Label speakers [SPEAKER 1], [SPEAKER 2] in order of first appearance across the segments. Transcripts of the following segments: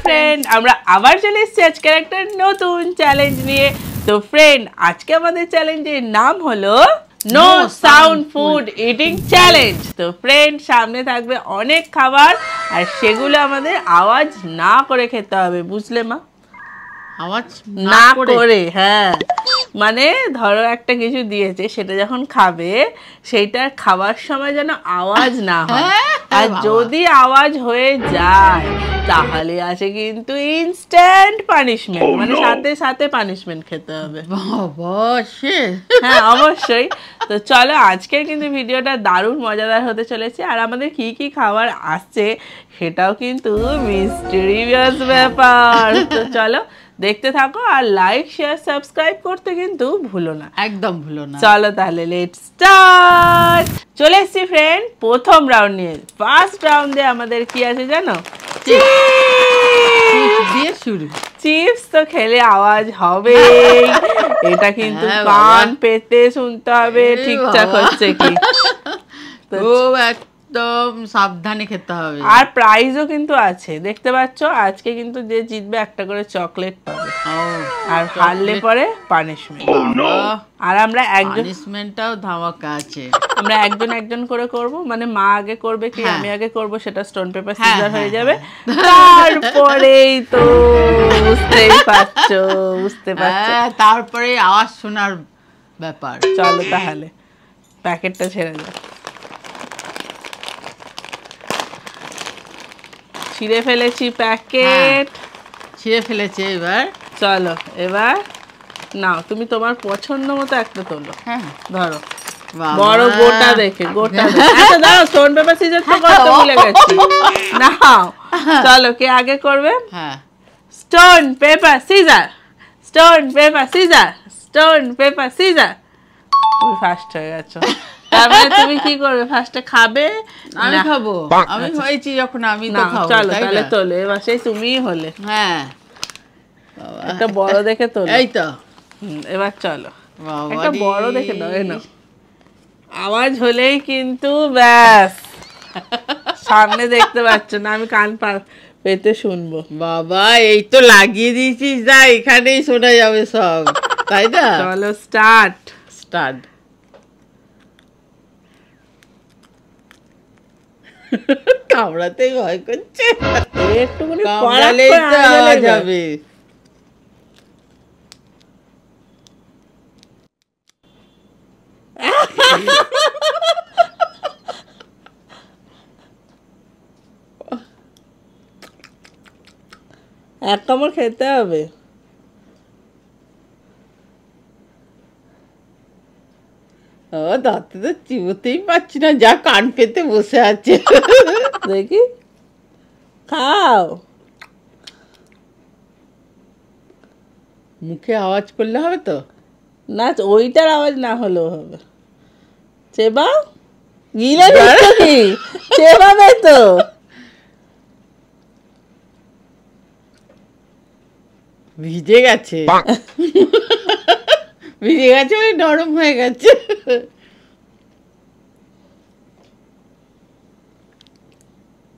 [SPEAKER 1] Friend, আমরা আবার চলে এসেছি আজকের একটা নতুন চ্যালেঞ্জ নিয়ে। তো ফ্রেন্ড, আজকে আমাদের চ্যালেঞ্জের নাম হলো no sound food eating challenge. তো ফ্রেন্ড, সামনে থাকবে অনেক খাবার আর সেগুলো আমাদের আওয়াজ না করে খেতে হবে, বুঝলে মা?
[SPEAKER 2] আওয়াজ
[SPEAKER 1] না করে, হ্যাঁ। মানে ধরো একটা কিছু দিয়েছে, সেটা যখন খাবে সেইটার খাবার সময় যেন আওয়াজ না হয়। আর যদি আওয়াজ হয়ে যায় তাহলে আছে কিন্তু ইনস্ট্যান্ট পানিশমেন্ট, মানে সাথে সাথে পানিশমেন্ট খেতে হবে। হ্যাঁ, অবশ্যই। তো চলো, আজকের কিন্তু ভিডিওটা দারুণ মজাদার হতে চলেছে। আর আমাদের কি কি খাবার আসছে সেটাও কিন্তু মিস্টেরিয়াস ব্যাপার। তো চলো দেখতে থাকো, আর লাইক শেয়ার সাবস্ক্রাইব করতে কিন্তু ভুলো না,
[SPEAKER 2] একদম ভুলো না।
[SPEAKER 1] চলো তাহলে লেটস স্টার্ট। চলে এসছি ফ্রেন্ড প্রথম রাউন্ড নিয়ে। ফার্স্ট রাউন্ডে আমাদের কি আছে জানো? চিপস। তো খেলে আওয়াজ হবে, এটা কিন্তু কান পেতে শুনতে হবে ঠিকঠাক হচ্ছে কি।
[SPEAKER 2] একদম সাবধানে খেতে হবে।
[SPEAKER 1] আর প্রাইজও কিন্তু আছে, দেখতে পাচ্ছ। আজকে কিন্তু যে জিতবে একটা করে চকলেট পাবে, আর হারলে পরে পানিশমেন্ট। আর আমরা
[SPEAKER 2] পানিশমেন্টটাও ধামাকা আছে।
[SPEAKER 1] আমরা একজন একজন করে করব, মানে মা আগে করবে কি আমি আগে করব, সেটা স্টোন পেপার সিজার হয়ে যাবে। তারপরেই তো বুঝতেই পারছো।
[SPEAKER 2] তারপরে আওয়াজ শোনার ব্যাপার।
[SPEAKER 1] চলো তাহলে প্যাকেটটা ছেড়ে দাও। ছিঁড়ে ফেলেছি প্যাকেট,
[SPEAKER 2] ছিঁড়ে ফেলেছে। এবার
[SPEAKER 1] চলো, এবার নাও তুমি তোমার পছন্দ মতো একটা তোলো। হ্যাঁ, ধরো বড় গোটা দেখে, গোটা দেখে দাও। স্টোন পেপার সিজার তো করতে ভুলে গেছি। নাও, চলো কে আগে করবে?
[SPEAKER 2] হ্যাঁ,
[SPEAKER 1] stone paper scissor, stone paper scissor, stone paper scissor. তুমি ফার্স্ট হয়ে গেছো। তার মানে তুমি কি করবে? ফার্স্টে খাবে?
[SPEAKER 2] আমি খাবো। আমি হয়েছি যখন, আমি তো খাবো।
[SPEAKER 1] চলো তাহলে তোলো। এবার সেই তুমিই হলে।
[SPEAKER 2] হ্যাঁ,
[SPEAKER 1] একটা বড় দেখে তোলো।
[SPEAKER 2] এই তো।
[SPEAKER 1] এবার চলো একটা বড় দেখে দাও। এই নাও। আওয়াজ হলেই কিন্তু ব্যাস, সামনে দেখতে পাচ্ছ না, আমি কান পেতে শুনবো।
[SPEAKER 2] বাবা, এই তো লাগিয়ে দিয়েছিস, যা এখানেই শোনা যাবে সব, তাই না?
[SPEAKER 1] চলো স্টার্ট।
[SPEAKER 2] কামড়াতে ভয় করছে,
[SPEAKER 1] একটুখানি
[SPEAKER 2] কামড়ালেই তো আওয়াজ হবে।
[SPEAKER 1] এক কামড় খেতে হবে।
[SPEAKER 2] দাঁতে তো চিবোতেই পারছি না, যা কান পেতে বসে আছে।
[SPEAKER 1] দেখি, খাও।
[SPEAKER 2] মুখে আওয়াজ করলে হবে তো?
[SPEAKER 1] না, ওইটার আওয়াজ না হলেও হবে। চেবাও, গিলে দিচ্ছ কি? চেবাবে তো।
[SPEAKER 2] ভিজে গেছে, ভিজে গেছে, ওই নরম হয়ে গেছে।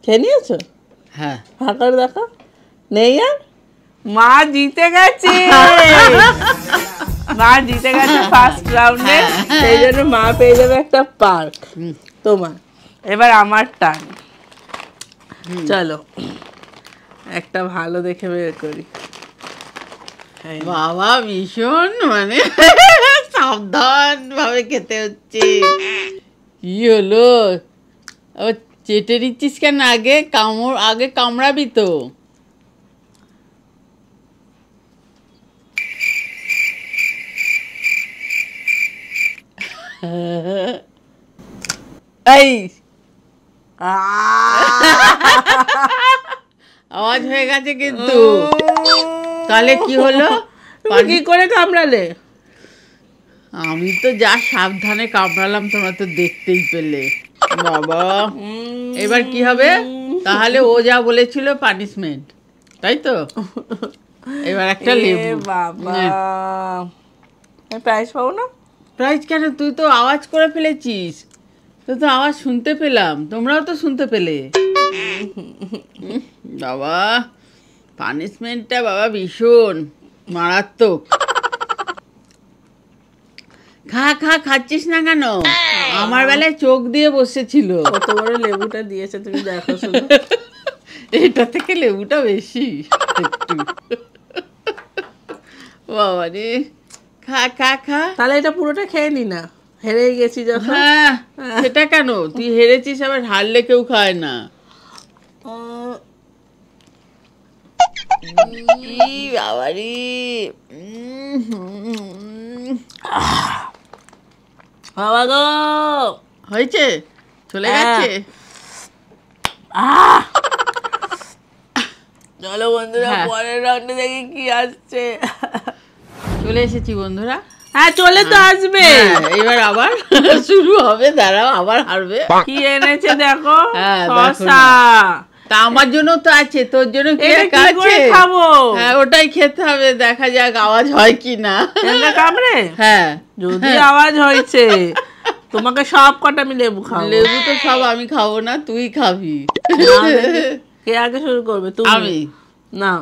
[SPEAKER 1] খেয়ে নিয়েছো?
[SPEAKER 2] হ্যাঁ,
[SPEAKER 1] হাঁকার দেখা নেই। আর মা জিতে গেছে। মা জিতে গেছে ফার্স্ট রাউন্ডে, সেই জন্য মা পেয়ে যাবে একটা পার্ক তোমার। এবার আমার টান। চলো একটা ভালো দেখে বের করি।
[SPEAKER 2] বাবা, ভীষণ মানে সাবধান ভাবে খেতে হচ্ছে। কি হলো? আবার চেটে দিচ্ছিস কেন? আগে কামড়াবি তো। এই আওয়াজ হয়ে গেছে কিন্তু। তাহলে কি হলো?
[SPEAKER 1] কি করে কামড়ালে?
[SPEAKER 2] আমি তো যা সাবধানে কামড়ালাম, তোমরা তো দেখতেই পেলে। বাবা, এবার কি হবে? তাহলে ও যা বলেছিল পানিশমেন্ট, তাই তো? এবার একটা লেবু।
[SPEAKER 1] বাবা, প্রাইজ পাবো না?
[SPEAKER 2] প্রাইজ কেন? তুই তো আওয়াজ করে ফেলেছিস, তুই তো আওয়াজ শুনতে পেলাম, তোমরাও তো শুনতে পেলে। বাবা, পানিশমেন্টটা বাবা ভীষণ মারাত্মক। খা খা, খাচ্ছিস না কেন? আমার বেলায় চোখ দিয়ে বসেছিল।
[SPEAKER 1] কত বড় লেবুটা দিয়েছে তুমি দেখো শুধু।
[SPEAKER 2] এটা থেকে লেবুটা বেশি একটু। বাবা রে, খা খা খা।
[SPEAKER 1] তাহলে এটা পুরোটা খেয়ে নি না, হেরে গেছি যখন।
[SPEAKER 2] হ্যাঁ, সেটা কেন? তুই হেরেছিস, আবার হারলে কেউ খায় না। বাবা রে,
[SPEAKER 1] বাবা গো,
[SPEAKER 2] হয়েছে, চলে গেছে।
[SPEAKER 1] চলো বন্ধুরা,
[SPEAKER 2] হ্যাঁ।
[SPEAKER 1] পরের রাউন্ডে দেখি কি আসছে।
[SPEAKER 2] চলে এসেছি বন্ধুরা।
[SPEAKER 1] হ্যাঁ, চলে তো আসবে।
[SPEAKER 2] হ্যাঁ, এবার আবার শুরু হবে, দাঁড়াও, আবার হারবে।
[SPEAKER 1] কি এনেছে দেখো,
[SPEAKER 2] হ্যাঁ, দেখো
[SPEAKER 1] শসা।
[SPEAKER 2] তা আমার জন্য তো আছে, তোর জন্য কি
[SPEAKER 1] এটা
[SPEAKER 2] একা
[SPEAKER 1] কি করে
[SPEAKER 2] আছে?
[SPEAKER 1] খাবো?
[SPEAKER 2] হ্যাঁ, ওটাই খেতে হবে, দেখা যাক আওয়াজ হয় কি না।
[SPEAKER 1] এটা কামড়ে?
[SPEAKER 2] হ্যাঁ,
[SPEAKER 1] যদি আওয়াজ হয়েছে, তোমাকে সব কটা আমি লেবু খাবো।
[SPEAKER 2] লেবু তো সব আমি খাবো না, তুই খাবি।
[SPEAKER 1] না, দেখি। কে আগে শুরু করবে? তুমি?
[SPEAKER 2] আমি।
[SPEAKER 1] না,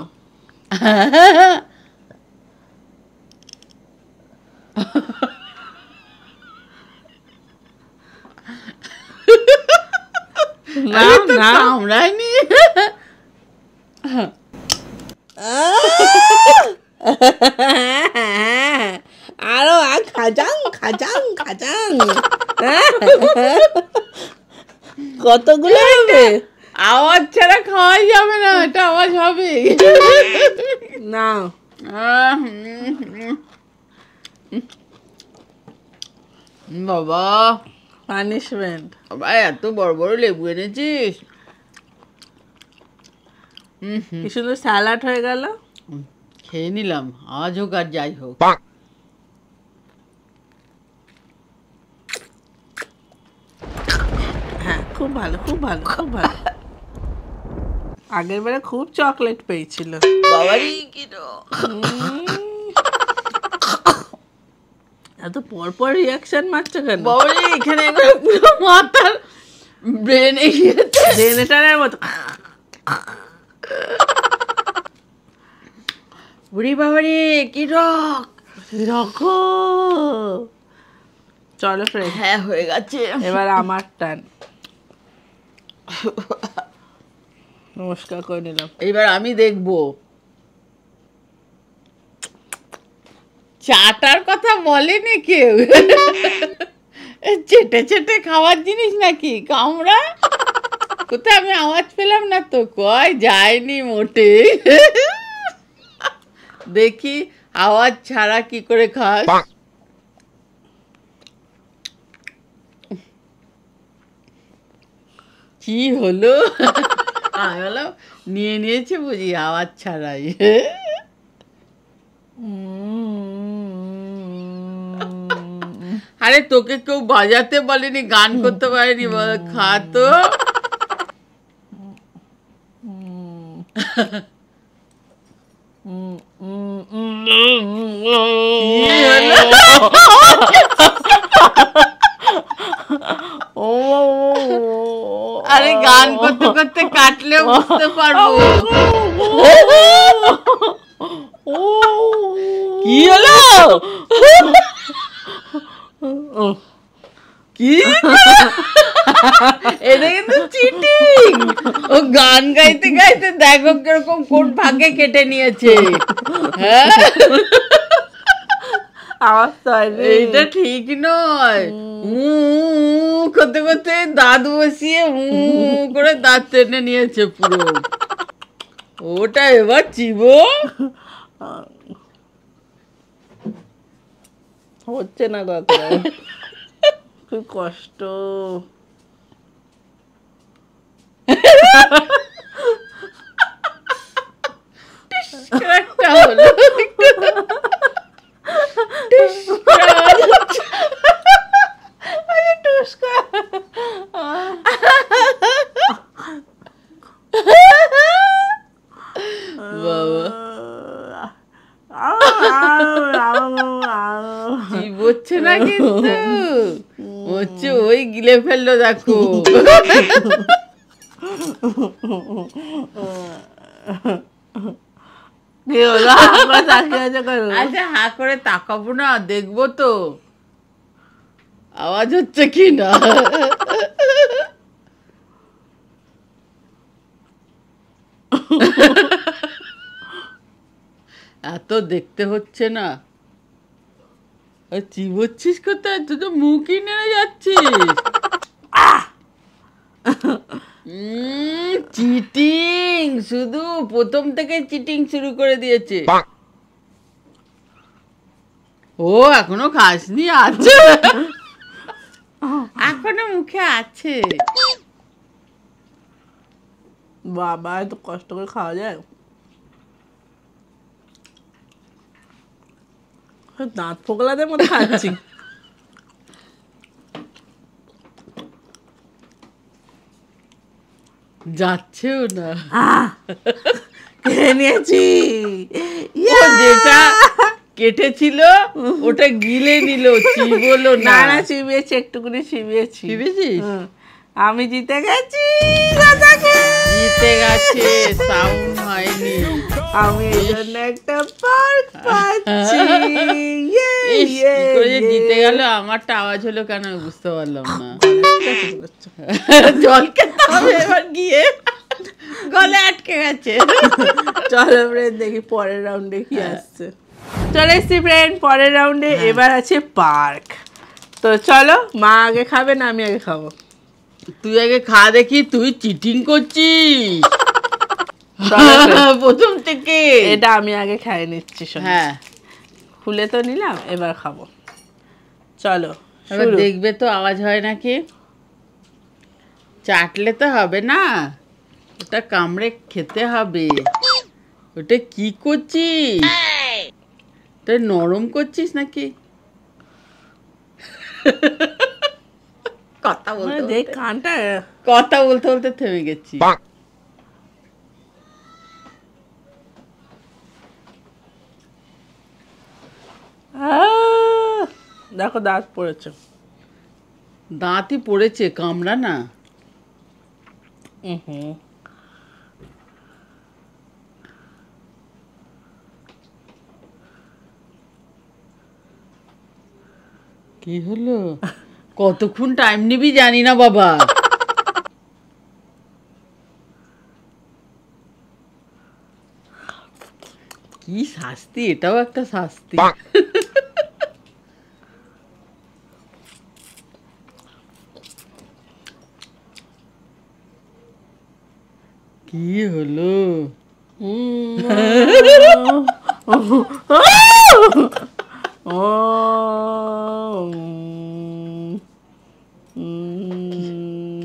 [SPEAKER 1] না,
[SPEAKER 2] আমি তো
[SPEAKER 1] না।
[SPEAKER 2] কামড়াইনি।
[SPEAKER 1] আরো খাজাং খাজাং খাজাং। কতগুলো হবে?
[SPEAKER 2] আওয়াজ ছাড়া খাওয়াই যাবে না, এটা আওয়াজ হবে।
[SPEAKER 1] না,
[SPEAKER 2] বাবা,
[SPEAKER 1] পানিশমেন্ট।
[SPEAKER 2] বাবা, এত বড় বড় লেবু এনেছিস।
[SPEAKER 1] কি সুন্দর স্যালাড হয়ে গেল।
[SPEAKER 2] খেয়ে নিলাম, আজ হোক আর যাই হোক।
[SPEAKER 1] হ্যাঁ, খুব ভালো, খুব ভালো, খুব ভালো। আগের বারে খুব চকলেট পেয়েছিল।
[SPEAKER 2] বাবারি কি
[SPEAKER 1] এত পরপর রিয়াকশন মারছো কেন?
[SPEAKER 2] বাবারি, এখানে একবার পুরো মাথার ব্রেনে গিয়েছে।
[SPEAKER 1] জেনারেটরের মতো।
[SPEAKER 2] বুড়ি বাবারি, কি রক
[SPEAKER 1] রকো। চলো ফ্রেন্ড,
[SPEAKER 2] হ্যাঁ, হয়ে গেছে।
[SPEAKER 1] এবার আমার টান। নমস্কার করে নিলাম।
[SPEAKER 2] এইবার আমি দেখবো। চাটার কথা বলেনি কেউ। চেটে চেটে খাওয়ার জিনিস নাকি? কামড়া কোথায়? আমি আওয়াজ পেলাম না তো, কয় যায়নি মোটে। দেখি আওয়াজ ছাড়া কি করে খাস। কি হলো? আমি বললাম নিয়ে নিয়েছে বুঝি আওয়াজ ছাড়াই। আরে তোকে কেউ বাজাতে বলেনি, গান করতে পারেনি, খা তো। আরে গান করতে করতে কাটলে বুঝতে পারবো। কি হলো? কি? এটা কিন্তু চিটিং। ও গান গাইতে গাইতে দেখো কিরকম কোন ভাগে কেটে নিয়েছে। হ্যাঁ,
[SPEAKER 1] আওয়াজ তো হয়নি।
[SPEAKER 2] এইটা ঠিক নয়। করতে করতে দাঁত বসিয়ে করে দাঁত টেনে নিয়েছে পুরো। ওটা এবার চিবো।
[SPEAKER 1] হচ্ছে না কথা। খুব কষ্ট।
[SPEAKER 2] একটা হলো
[SPEAKER 1] টুস্কা।
[SPEAKER 2] বাবা, চিবোচ্ছে না কিন্তু, হচ্ছে ওই গিলে ফেললো দেখো।
[SPEAKER 1] কি হলো হা করে তাকিয়ে আছে কেন?
[SPEAKER 2] আচ্ছা হা করে তাকাবো না, দেখবো তো আওয়াজ হচ্ছে কি না। এত দেখতে হচ্ছে না, চিবোচ্ছিস কোথায়? তুই তো মুখই নেড়ে যাচ্ছিস। চিটিং, শুধু প্রথম থেকে চিটিং শুরু করে দিয়েছে। ও এখনো খাসনি, আছে এখনো মুখে আছে।
[SPEAKER 1] বাবা এত কষ্ট করে খাওয়া যায়? দাঁত ফোকলাদের মতো খাচ্ছি।
[SPEAKER 2] যাচ্ছেও না।
[SPEAKER 1] খেয়ে নিয়েছি।
[SPEAKER 2] ও যেটা কেটেছিল ওটা গিলে নিল, চিবোলো
[SPEAKER 1] না
[SPEAKER 2] না।
[SPEAKER 1] না চিবিয়েছি, একটুকুনি চিবিয়েছি।
[SPEAKER 2] চিবেছিস?
[SPEAKER 1] হুম। আমি জিতে গেছি। দাদাকে
[SPEAKER 2] জিতে গেছে, সাউন্ড হয়নি।
[SPEAKER 1] আমি এই জন্য একটা পার্ক পাচ্ছি। ইয়ে,
[SPEAKER 2] ইস, কি
[SPEAKER 1] ইয়ে,
[SPEAKER 2] করে যে
[SPEAKER 1] ইয়ে।
[SPEAKER 2] জিতে গেল, আমারটা আওয়াজ হলো কেন আমি বুঝতে পারলাম না। জল খেতে হবে এবার গিয়ে, গলে আটকে গেছে।
[SPEAKER 1] চলো ফ্রেন্ড দেখি পরের রাউন্ডে কি আসছে। চলে এসছি ফ্রেন্ড পরের রাউন্ডে। এবার আছে পার্ক। তো চলো, মা আগে খাবে না আমি আগে খাবো?
[SPEAKER 2] তুই আগে খা দেখি, তুই চিটিং করছিস
[SPEAKER 1] চলো friend,
[SPEAKER 2] প্রথম থেকে।
[SPEAKER 1] এটা আমি আগে খাইয়ে নিচ্ছি। শোনো,
[SPEAKER 2] হ্যাঁ,
[SPEAKER 1] খুলে তো নিলাম, এবার খাবো। চলো
[SPEAKER 2] এবার
[SPEAKER 1] শুরু।
[SPEAKER 2] দেখবে তো আওয়াজ হয় নাকি। চাটলে তো হবে না, ওটা কামড়ে খেতে হবে। ওটা কি করছিস? তুই নরম করছিস নাকি? কথা বলতে
[SPEAKER 1] দেখ
[SPEAKER 2] বলতে
[SPEAKER 1] কানটা।
[SPEAKER 2] কথা বলতে বলতে থেমে গেছি।
[SPEAKER 1] দেখো দাঁত পড়েছে।
[SPEAKER 2] দাঁতই পড়েছে, কামড়া না।
[SPEAKER 1] হুম।
[SPEAKER 2] কি হলো? কতক্ষণ টাইম নিবি জানি না বাবা। কি শাস্তি, এটাও একটা শাস্তি। কি হলো?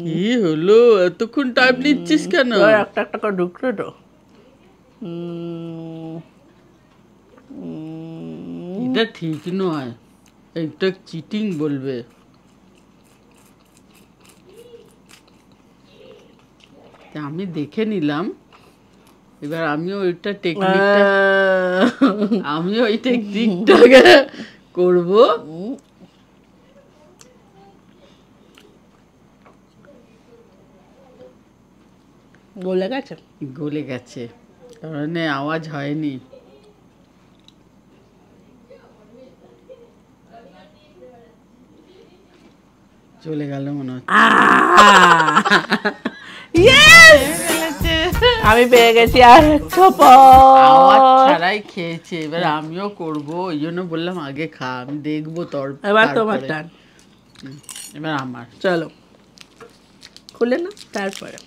[SPEAKER 2] কি হলো? এতক্ষণ টাইম নিচ্ছিস কেন?
[SPEAKER 1] একটা একটা করে ঢুকলো তো।
[SPEAKER 2] এটা ঠিক নয়, এটা চিটিং বলবে। তা আমি দেখে নিলাম, এবার আমিও ওইটা টেকনিকটা আমিও ওই টেকনিকটা করব।
[SPEAKER 1] গলে গেছে।
[SPEAKER 2] গলে গেছে, কারণে আওয়াজ হয়নি। চলে গেল মনে হচ্ছে।
[SPEAKER 1] আমি পেয়ে গেছি আর
[SPEAKER 2] আওয়াজ ছাড়াই খেয়েছে। এবার আমিও করব, ওই জন্য বললাম আগে খা, আমি দেখবো তোর।
[SPEAKER 1] এবার তোমার টান।
[SPEAKER 2] এবার আমার।
[SPEAKER 1] চলো খুলে না তারপরে।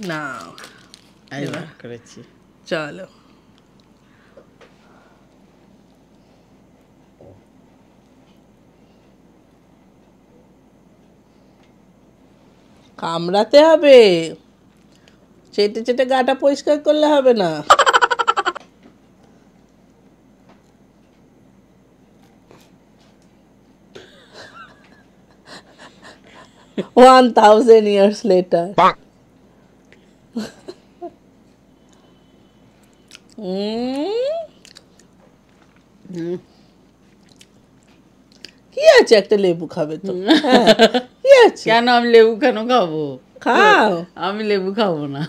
[SPEAKER 1] না
[SPEAKER 2] এবার করেছি।
[SPEAKER 1] চলো কামড়াতে হবে, চেটে চেটে গাটা পরিষ্কার করলে হবে না। 1000 years later. কি আছে, একটা লেবু খাবে তো? কি আছে?
[SPEAKER 2] কেন আমি লেবু কেন খাবো?
[SPEAKER 1] খাও।
[SPEAKER 2] আমি লেবু খাবো না।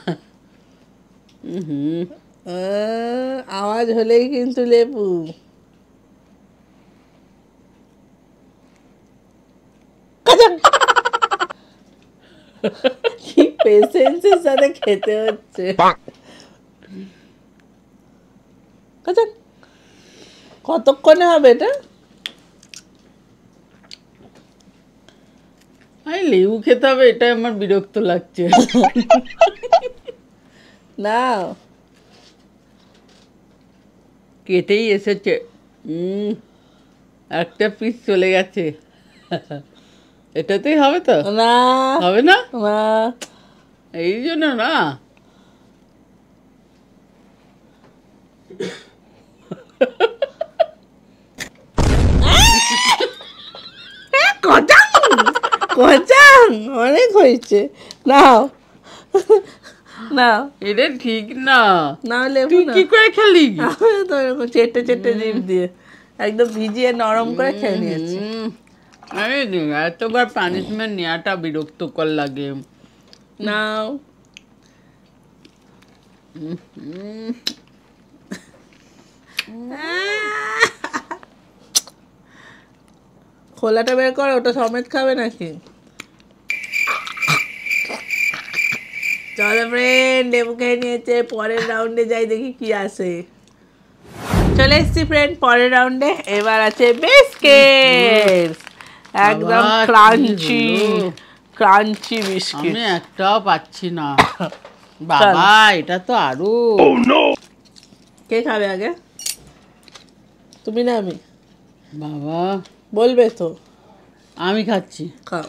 [SPEAKER 1] আওয়াজ হলেই কিন্তু লেবু। কি পেশেন্সের সাথে খেতে হচ্ছে। কতক্ষণে হবে এটা?
[SPEAKER 2] লেবু খেতে হবে, এটা আমার বিরক্ত লাগছে।
[SPEAKER 1] না,
[SPEAKER 2] কেটেই এসেছে। একটা পিস চলে গেছে। এটাতেই হবে তো?
[SPEAKER 1] না
[SPEAKER 2] হবে না,
[SPEAKER 1] না,
[SPEAKER 2] এই জন্য না।
[SPEAKER 1] কচাং অনেক হয়েছে। নাও নাও,
[SPEAKER 2] এটা ঠিক না।
[SPEAKER 1] না লেবু
[SPEAKER 2] তুই
[SPEAKER 1] না।
[SPEAKER 2] কি করে খেলি?
[SPEAKER 1] আমি তো এরকম চেটে চেটে জিভ দিয়ে একদম ভিজিয়ে নরম করে খেয়ে নিয়েছি।
[SPEAKER 2] আরে এতবার পানিশমেন্ট নেওয়াটা বিরক্তকর লাগে।
[SPEAKER 1] নাও, খোলাটা বের করো, ওটা সমেত খাবে নাকি? চলো ফ্রেন্ড, লেবু খেয়ে নিয়েছে, পরের রাউন্ডে যাই দেখি কি আসে। চলে এসছি ফ্রেন্ড পরের রাউন্ডে। এবার আছে বিস্কিট, একদম
[SPEAKER 2] বাবা, কি
[SPEAKER 1] ক্রাঞ্চি
[SPEAKER 2] হলো?
[SPEAKER 1] Crunchy biscuit.
[SPEAKER 2] আমি একটাও পাচ্ছি না। বাবা, এটা তো আরো।
[SPEAKER 1] কে খাবে আগে? তুমি না আমি?
[SPEAKER 2] বাবা,
[SPEAKER 1] বলবে তো।
[SPEAKER 2] আমি খাচ্ছি।
[SPEAKER 1] খাও।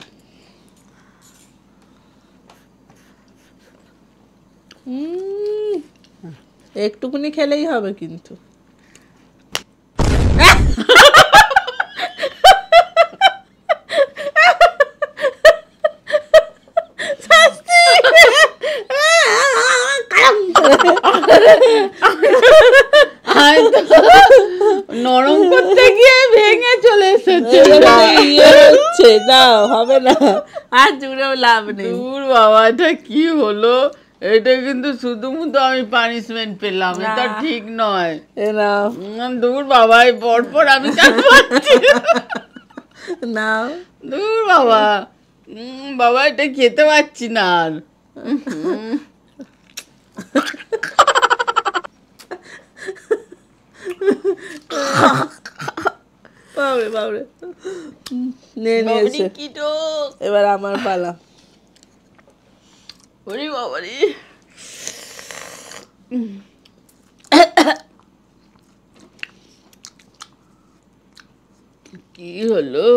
[SPEAKER 1] একটুকুনি খেলেই হবে কিন্তু।
[SPEAKER 2] নরম করতে গিয়ে ভেঙে চলে এসেছে।
[SPEAKER 1] না হবে না, আর জুড়েও লাভ নেই।
[SPEAKER 2] দূর বাবা, এটা কি হলো? এটা কিন্তু শুধুমাত্র আমি পানিশমেন্ট পেলাম, এটা
[SPEAKER 1] না।
[SPEAKER 2] ঠিক নয়।
[SPEAKER 1] এ নাও
[SPEAKER 2] দূর বাবা, এই পরপর আমি কেন পাচ্ছি?
[SPEAKER 1] নাও।
[SPEAKER 2] দূর বাবা, বাবা এটা খেতে পাচ্ছি না আর।
[SPEAKER 1] বাবরে বাবরে, নিয়ে নিয়েছে।
[SPEAKER 2] কি তো
[SPEAKER 1] এবার আমার পালা।
[SPEAKER 2] ওরে বাবারে, কি হলো?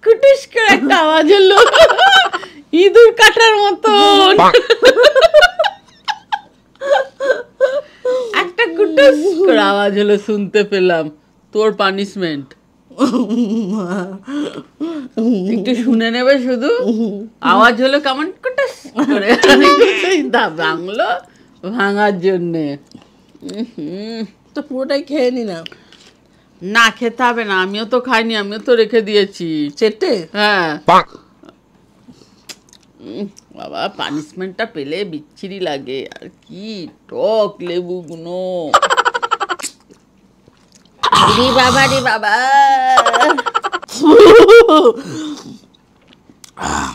[SPEAKER 2] কুটুস করে একটা আওয়াজ হলো, ইঁদুর কাটার মতন। একটা কুটুস করে আওয়াজ হলো, শুনতে পেলাম। তোর পানিশমেন্ট একটু শুনে নেবে, শুধু আওয়াজ হলো কেমন কুটুস করে, ভাঙলো, ভাঙার জন্যে।
[SPEAKER 1] তো পুরোটাই খেয়ে নি না।
[SPEAKER 2] না, খেতে হবে না, আমিও তো খাইনি, আমিও তো রেখে দিয়েছি।
[SPEAKER 1] চেটে
[SPEAKER 2] হ্যাঁ বাবা, পানিশমেন্টটা পেলে বিচ্ছিরি লাগে। আর কি টক লেবুগুলো। রে বাবা, রে বাবা।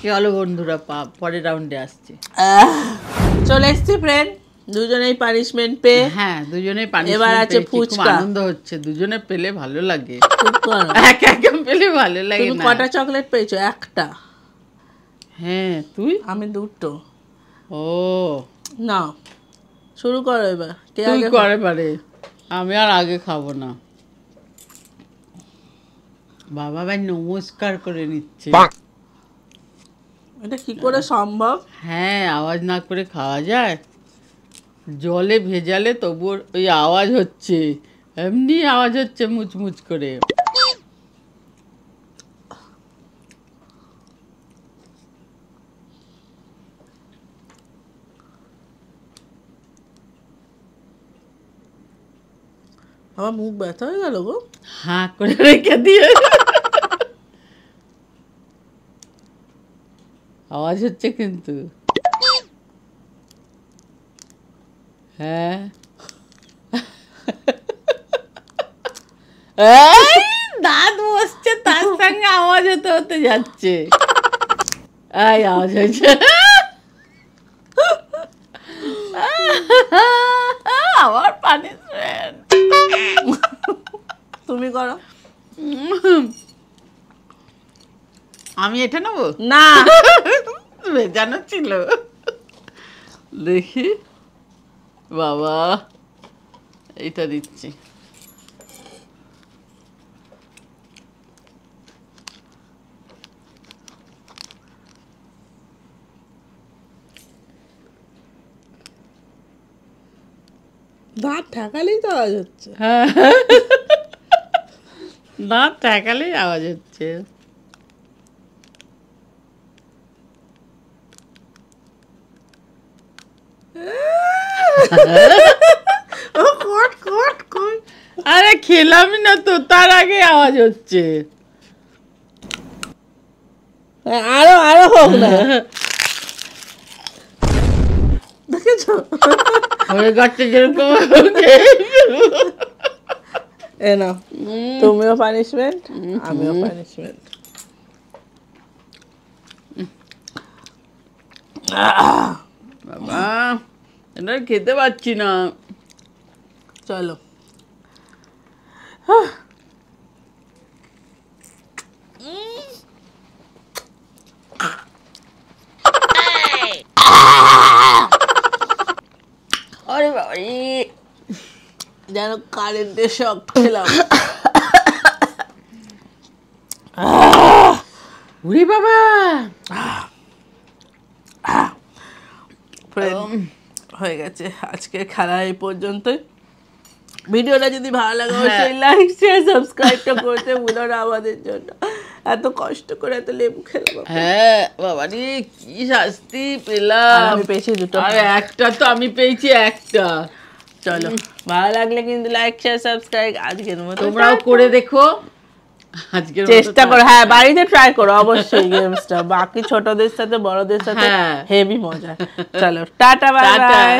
[SPEAKER 2] চলো বন্ধুরা, পরের রাউন্ডে আসছে।
[SPEAKER 1] চলে এসছি ফ্রেন্ড, দুজনেই পানিশমেন্ট পেয়ে।
[SPEAKER 2] হ্যাঁ, দুজনেই পানি।
[SPEAKER 1] এবার আছে
[SPEAKER 2] খুব
[SPEAKER 1] ফুচকা।
[SPEAKER 2] আনন্দ হচ্ছে, দুজনে পেলে ভালো লাগে।
[SPEAKER 1] চুপ করো।
[SPEAKER 2] একা একা পেলে ভালো লাগে
[SPEAKER 1] তুমি
[SPEAKER 2] না।
[SPEAKER 1] কটা চকলেট পেয়েছো? একটা।
[SPEAKER 2] হ্যাঁ, তুই?
[SPEAKER 1] আমি দুটো।
[SPEAKER 2] ও
[SPEAKER 1] না, শুরু করো এবার। কে
[SPEAKER 2] তুই
[SPEAKER 1] আগে?
[SPEAKER 2] করে পারে, আমি আর আগে খাবো না। বাবা ভাই নমস্কার করে নিচ্ছে।
[SPEAKER 1] এটা কি করে সম্ভব?
[SPEAKER 2] হ্যাঁ, আওয়াজ না করে খাওয়া যায়? জলে ভেজালে তবুও ওই আওয়াজ হচ্ছে, এমনি আওয়াজ হচ্ছে মুচমুচ করে।
[SPEAKER 1] আমার মুখ ব্যথা হয়ে গেল গো।
[SPEAKER 2] হাঁ করে রেখে দিয়ে আওয়াজ হচ্ছে কিন্তু। হ্যাঁ দাঁত বসছে তার সঙ্গে আওয়াজ হতে হতে যাচ্ছে। এই আওয়াজ হয়েছে। আমার পানিশমেন্ট।
[SPEAKER 1] তুমি করো।
[SPEAKER 2] আমি এটা নেবো
[SPEAKER 1] না,
[SPEAKER 2] ভেজানো ছিল। দেখি বাবা, এইটা দিচ্ছি।
[SPEAKER 1] দাঁত ঠেকালেই তো আওয়াজ হচ্ছে।
[SPEAKER 2] হ্যাঁ, দাঁত ঠেকালেই আওয়াজ হচ্ছে। আরে খেলামই না তো, তার আগে আওয়াজ হচ্ছে।
[SPEAKER 1] আরো আরো হোক না। দেখেছো
[SPEAKER 2] হয়ে গেছে যেরকম।
[SPEAKER 1] এ নাও, তুমিও পানিশমেন্ট, আমিও পানিশমেন্ট।
[SPEAKER 2] বাবা এটা খেতে পাচ্ছি না।
[SPEAKER 1] চলো।
[SPEAKER 2] আরে বাবা
[SPEAKER 1] যেন কারেন্টের শক খেলাম।
[SPEAKER 2] উরি বাবা।
[SPEAKER 1] হয়ে গেছে আজকের খেলা এই পর্যন্তই। ভিডিওটা যদি ভালো লাগে অবশ্যই লাইক শেয়ার সাবস্ক্রাইবটা করতে ভুলো না আমাদের জন্য। এত কষ্ট করে এত লেবু খেলাম।
[SPEAKER 2] হ্যাঁ বাবা রে, কি শাস্তি পেলাম।
[SPEAKER 1] আমি পেয়েছি দুটো।
[SPEAKER 2] আরে একটা তো আমি পেয়েছি একটা।
[SPEAKER 1] চলো, ভালো লাগলে কিন্তু লাইক শেয়ার সাবস্ক্রাইব আজকের মতো
[SPEAKER 2] তোমরাও করে দেখো। আজকের
[SPEAKER 1] চেষ্টা করো, হ্যাঁ বাড়িতে ট্রাই করো অবশ্যই গেমসটা। বাকি ছোটদের সাথে বড়দের সাথে হেভি মজা। চলো টাটা, বাই বাই।